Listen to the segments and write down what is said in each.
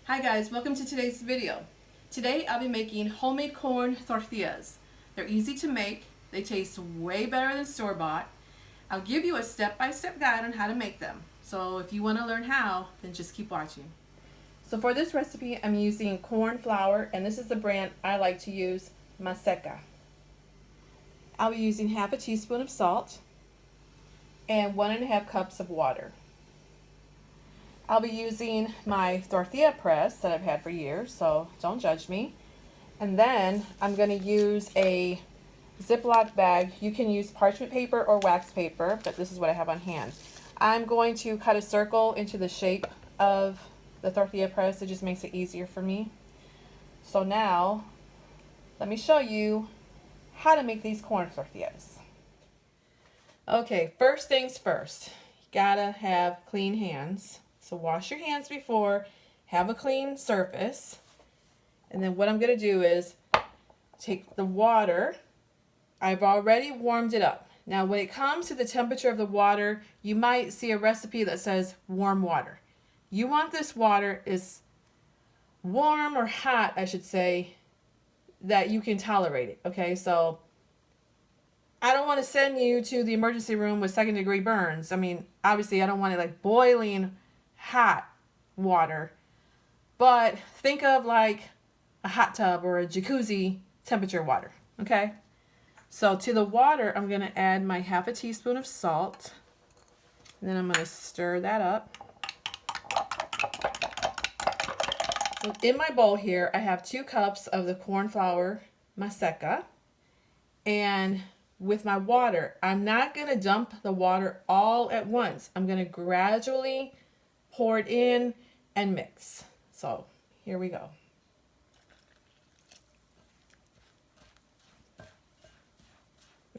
Hi guys, welcome to today's video. Today I'll be making homemade corn tortillas. They're easy to make, they taste way better than store-bought. I'll give you a step-by-step guide on how to make them. So if you want to learn how, then just keep watching. So for this recipe I'm using corn flour, and this is the brand I like to use, Maseca. I'll be using half a teaspoon of salt and 1.5 cups of water. I'll be using my tortilla press that I've had for years, so don't judge me. And then I'm going to use a Ziploc bag. You can use parchment paper or wax paper, but this is what I have on hand. I'm going to cut a circle into the shape of the tortilla press. It just makes it easier for me. So now, let me show you how to make these corn tortillas. Okay, first things first. You gotta have clean hands. So wash your hands before, have a clean surface. And then what I'm going to do is take the water. I've already warmed it up. Now when it comes to the temperature of the water, you might see a recipe that says warm water. You want this water is warm or hot, I should say, that you can tolerate it. Okay, so I don't want to send you to the emergency room with 2nd-degree burns. I mean, obviously I don't want it like boiling hot water, but think of like a hot tub or a jacuzzi temperature water. Okay, so to the water I'm going to add my half a teaspoon of salt, and then I'm going to stir that up. So in my bowl here I have 2 cups of the corn flour Maseca, and with my water I'm not going to dump the water all at once. I'm going to gradually pour it in and mix. So here we go.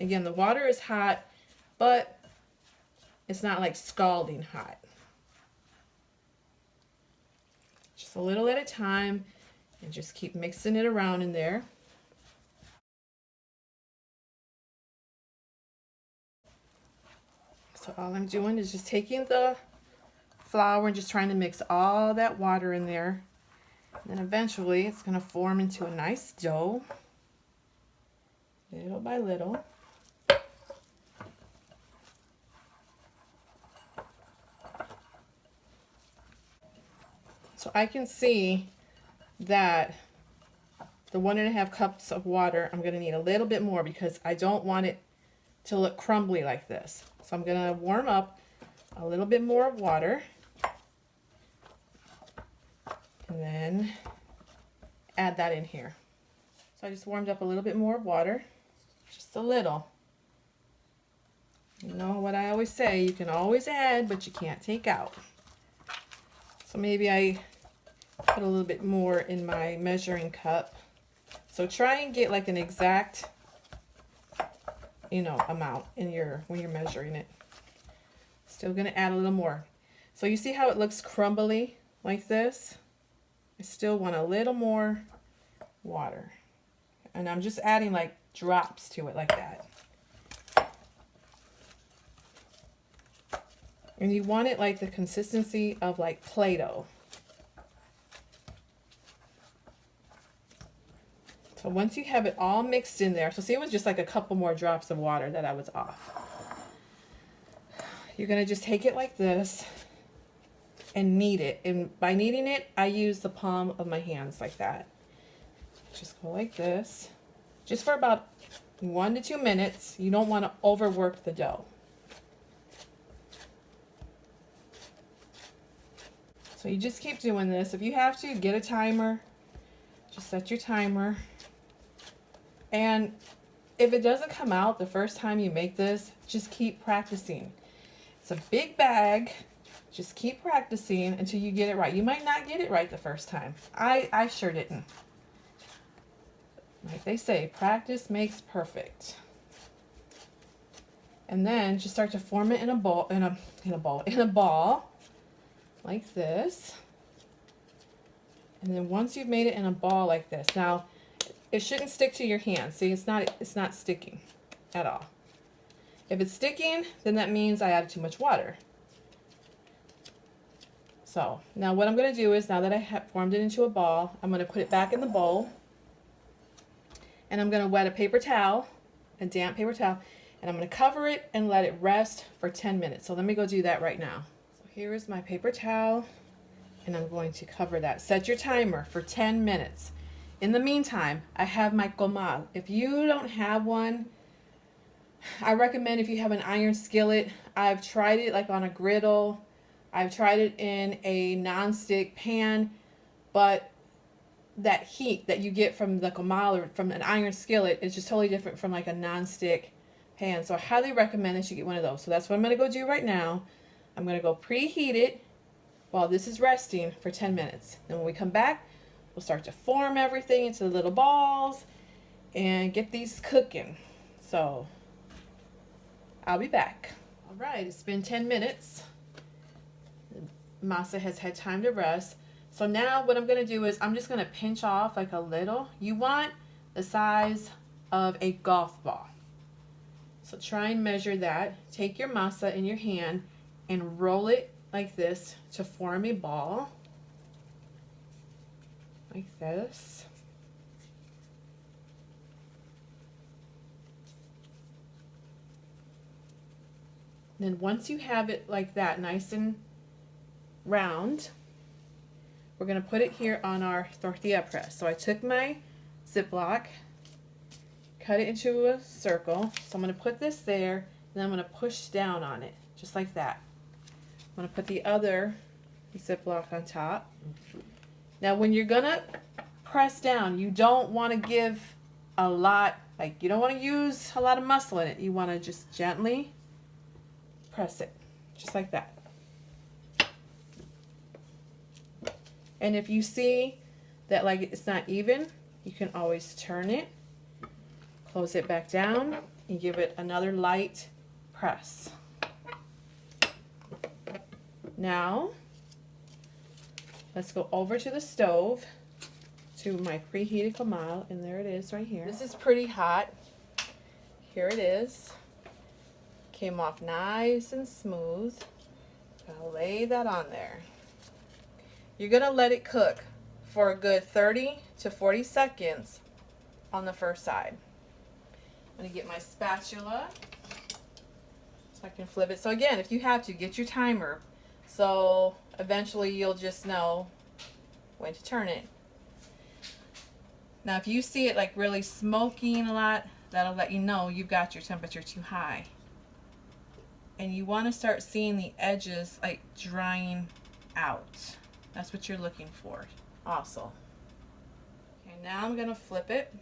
Again, the water is hot, but it's not like scalding hot. Just a little at a time, and just keep mixing it around in there. So all I'm doing is just taking the flour and just trying to mix all that water in there. And then eventually it's going to form into a nice dough, little by little. So I can see that the 1.5 cups of water, I'm going to need a little bit more because I don't want it to look crumbly like this. So I'm going to warm up a little bit more water. And then add that in here. So I just warmed up a little bit more water, just a little. You know what I always say, you can always add, but you can't take out. So maybe I put a little bit more in my measuring cup. So try and get like an exact, amount in when you're measuring it. Still gonna add a little more. So you see how it looks crumbly like this? I still want a little more water. And I'm just adding like drops to it like that. And you want it like the consistency of like Play-Doh. So once you have it all mixed in there, so see it was just like a couple more drops of water that I was off. You're going to just take it like this and knead it. And by kneading it, I use the palm of my hands like that. Just go like this. Just for about 1 to 2 minutes. You don't want to overwork the dough. So you just keep doing this. If you have to, get a timer. Just set your timer. And if it doesn't come out the first time you make this, just keep practicing. It's a big bag. Just keep practicing until you get it right. You might not get it right the first time. I sure didn't. Like they say, practice makes perfect. And then just start to form it in a ball, like this. And then once you've made it in a ball like this, now it shouldn't stick to your hand. See, it's not sticking at all. If it's sticking, then that means I added too much water. So So now what I'm going to do is, now that I have formed it into a ball, I'm going to put it back in the bowl. And I'm going to wet a paper towel, a damp paper towel, and I'm going to cover it and let it rest for 10 minutes. So let me go do that right now. So here is my paper towel, and I'm going to cover that. Set your timer for 10 minutes. In the meantime, I have my comal. If you don't have one, I recommend if you have an iron skillet. I've tried it like on a griddle. I've tried it in a non-stick pan, but that heat that you get from the comal or from an iron skillet is just totally different from like a non-stick pan. So I highly recommend that you get one of those. So that's what I'm going to go do right now. I'm going to go preheat it while this is resting for 10 minutes. Then when we come back, we'll start to form everything into little balls and get these cooking. So I'll be back. All right, it's been 10 minutes. The masa has had time to rest. So now what I'm going to do is I'm just going to pinch off like a little. You want the size of a golf ball. So try and measure that. Take your masa in your hand and roll it like this to form a ball. Like this. Then once you have it like that, nice and round, we're going to put it here on our tortilla press. So I took my Ziploc, cut it into a circle. So I'm going to put this there, and then I'm going to push down on it, just like that. I'm going to put the other Ziploc on top. Now when you're going to press down, you don't want to give a lot, like you don't want to use a lot of muscle in it. You want to just gently press it, just like that. And if you see that like it's not even, you can always turn it, close it back down, and give it another light press. Now, let's go over to the stove, to my preheated comal, and there it is right here. This is pretty hot. Here it is. Came off nice and smooth. I'll lay that on there. You're going to let it cook for a good 30 to 40 seconds on the first side. I'm going to get my spatula so I can flip it. So again, if you have to, get your timer. So eventually you'll just know when to turn it. Now if you see it like really smoking a lot, that'll let you know you've got your temperature too high. And you want to start seeing the edges like drying out. That's what you're looking for also. Okay, now I'm going to flip it.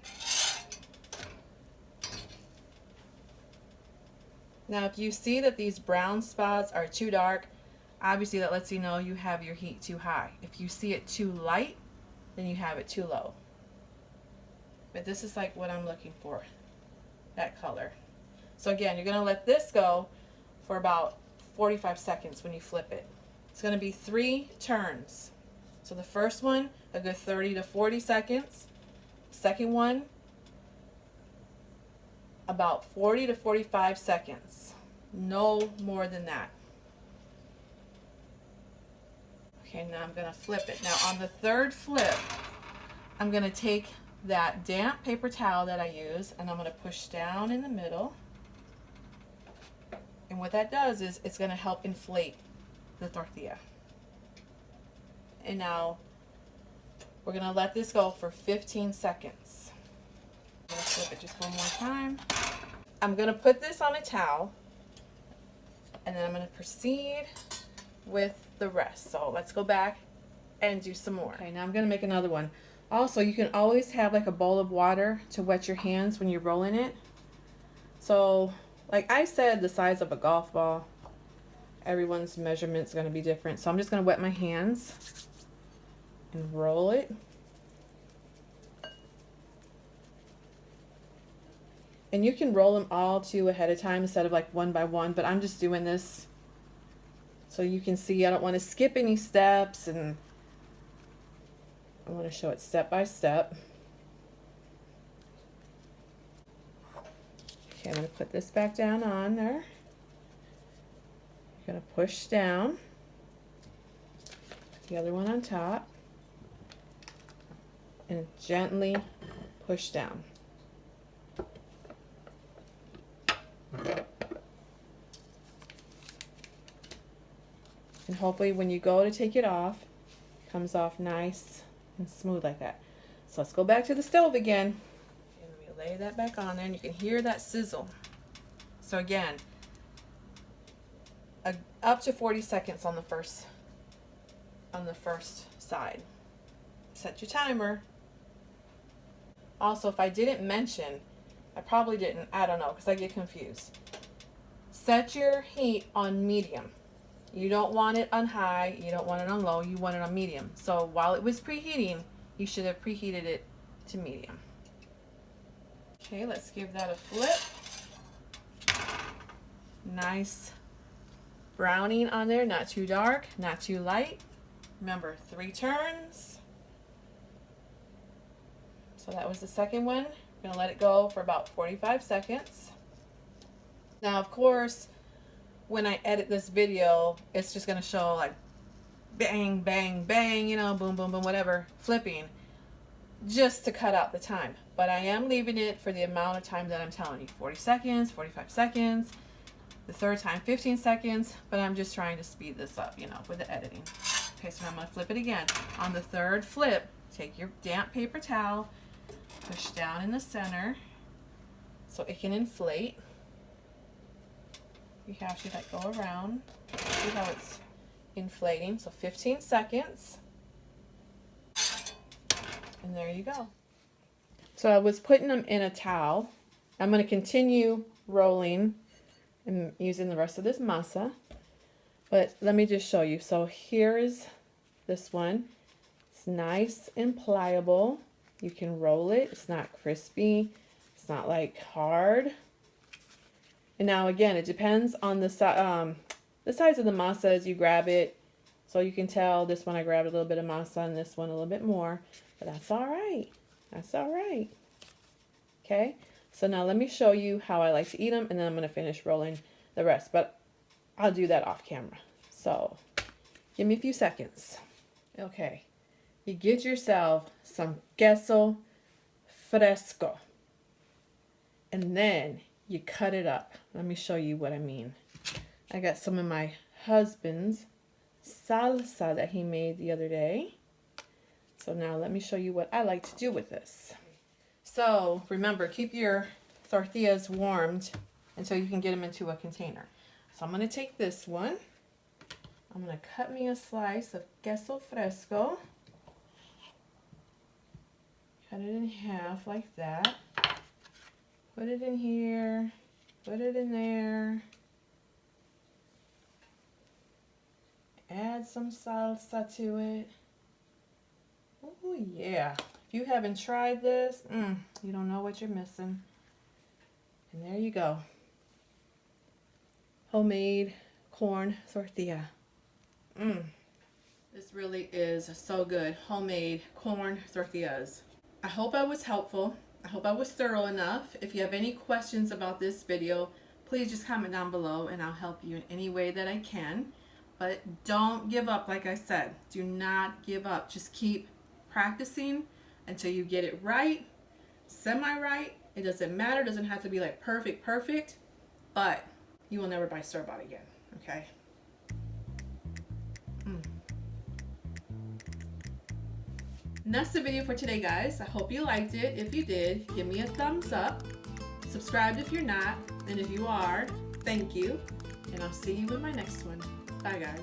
Now if you see that these brown spots are too dark, obviously that lets you know you have your heat too high. If you see it too light, then you have it too low. But this is like what I'm looking for, that color. So again, you're going to let this go for about 45 seconds when you flip it. It's going to be 3 turns. So the first one, a good 30 to 40 seconds. Second one, about 40 to 45 seconds. No more than that. Okay, now I'm going to flip it. Now on the third flip, I'm going to take that damp paper towel that I use, and I'm going to push down in the middle. And what that does is it's going to help inflate the tortilla. And now we're going to let this go for 15 seconds. I'm going to flip it just one more time. I'm going to put this on a towel, and then I'm going to proceed with the rest. So let's go back and do some more. Okay, now I'm going to make another one. Also, you can always have like a bowl of water to wet your hands when you're rolling it. So like I said, the size of a golf ball. Everyone's measurement's going to be different. So I'm just going to wet my hands and roll it. And you can roll them all too ahead of time instead of like one by one, but I'm just doing this so you can see I don't want to skip any steps, and I want to show it step by step. Okay, I'm going to put this back down on there. Going to push down. the other one on top, and gently push down. And hopefully when you go to take it off, it comes off nice and smooth like that. So let's go back to the stove again. And let me lay that back on there, and you can hear that sizzle. So again, up to 40 seconds on the first side. Set your timer. Also, if I didn't mention, I probably didn't, I don't know, because I get confused. Set your heat on medium. You don't want it on high, you don't want it on low, you want it on medium. So while it was preheating, you should have preheated it to medium. Okay, let's give that a flip. Nice browning on there, not too dark, not too light. Remember, 3 turns. So that was the second one. I'm gonna let it go for about 45 seconds. Now, of course, when I edit this video, it's just gonna show like bang, bang, bang, you know, boom, boom, boom, whatever, flipping, just to cut out the time. But I am leaving it for the amount of time that I'm telling you, 40 seconds, 45 seconds, the third time 15 seconds, but I'm just trying to speed this up, you know, with the editing. Okay, so now I'm gonna flip it again. On the third flip, take your damp paper towel, push down in the center so it can inflate. You have to like go around, see how it's inflating. So 15 seconds, and there you go. So I was putting them in a towel. I'm going to continue rolling and using the rest of this masa, but let me just show you. So here is this one. It's nice and pliable. You can roll it. It's not crispy. It's not like hard. And now again, it depends on the size of the masa as you grab it. So you can tell this one I grabbed a little bit of masa and this one a little bit more. But that's all right. That's all right. Okay. So now let me show you how I like to eat them, and then I'm going to finish rolling the rest. But I'll do that off camera. So give me a few seconds. Okay. You get yourself some queso fresco. And then you cut it up. Let me show you what I mean. I got some of my husband's salsa that he made the other day. So now let me show you what I like to do with this. So remember, keep your tortillas warmed until you can get them into a container. So I'm going to take this one. I'm going to cut me a slice of queso fresco. Cut it in half like that. Put it in here, put it in there. Add some salsa to it. Oh yeah. If you haven't tried this, you don't know what you're missing. And there you go. Homemade corn tortilla. This really is so good. Homemade corn tortillas. I hope I was helpful. I hope I was thorough enough. If you have any questions about this video, please just comment down below and I'll help you in any way that I can. But don't give up, like I said. Do not give up. Just keep practicing until you get it right, semi-right. It doesn't matter. It doesn't have to be like perfect, but you will never buy store-bought again, okay? And that's the video for today, guys. I hope you liked it. If you did, give me a thumbs up. Subscribe if you're not, and if you are, thank you. And I'll see you in my next one. Bye, guys.